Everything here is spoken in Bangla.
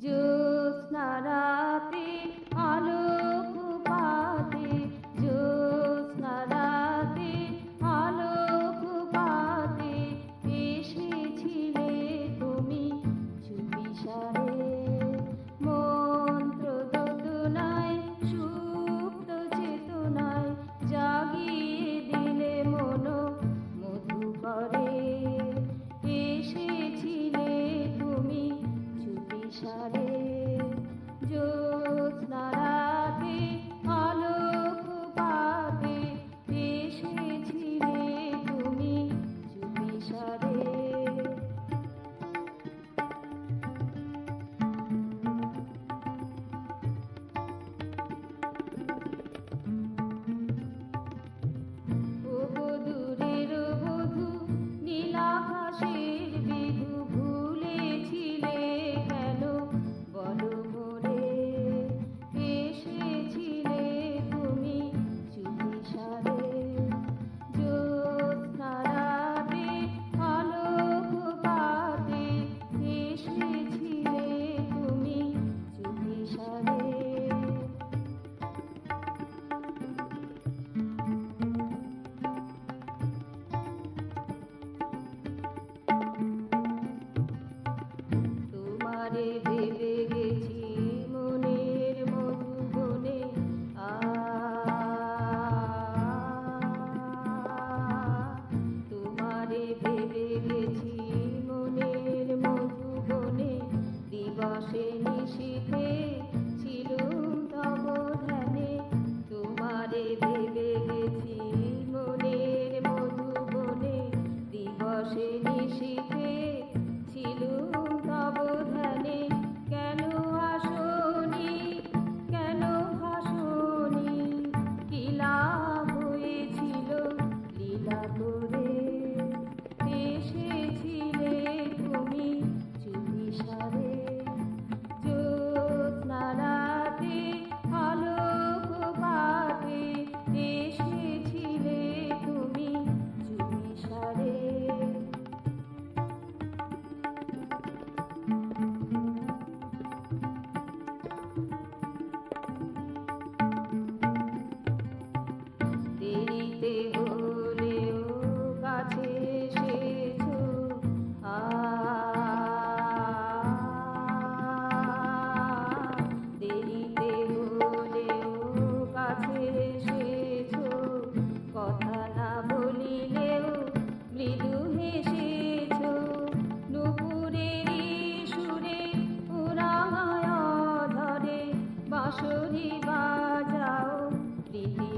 জ্যোৎস্না রাতে আলোক পাতে, জ্যোৎস্না রাতে আলোক পাতে এসেছিলে তুমি চুপিসারে। মন্ত্র দোদনায় সুপ্ত চেতনায় জাগিয়ে দিলে মন মধুকরে। এসেছিলে তুমি চুপিসারে। জ্যোৎস্না রাতে আলোক পাতে এসেছিলে তুমি চুপিসারে। ও দূরের বধূ নীলাকাশের বিধু ভুলেছিলে কেন বলো মোরে। এসেছিলে তুমি চুপিসারে। জ্যোৎস্না রাতে আলোক পাতে এসেছিলে তুমি চুপিসারে। তোমারে ভেবে গেছি মনের মধুবনে, তোমারে ভেবে গেছি মনের মধুবনে। দিবসে নিশীথে ছিলুম তব ধ্যানে, তোমারে ভেবে গেছি মনের মধুবনে। দিবসে নিশীথে ছিলুম তব ধ্যানে। কেন আসনি, কেন ভাসনি, কি লাভ হয়েছিল লীলা করে। এসেছিলে তুমি চুপিসারে। জ্যোৎস্না রাতে আলোক পাতে এসেছিলে তুমি চুপিসারে। দেরিতে হলেও কাছে এসেছো, দেরিতে হলেও কাছে এসেছো। কথা না বলিলেও মৃদু হেসেছো। নুপুরেরই সুরে উড়ায় ধরে বাঁশরি বাজাও প্রীতি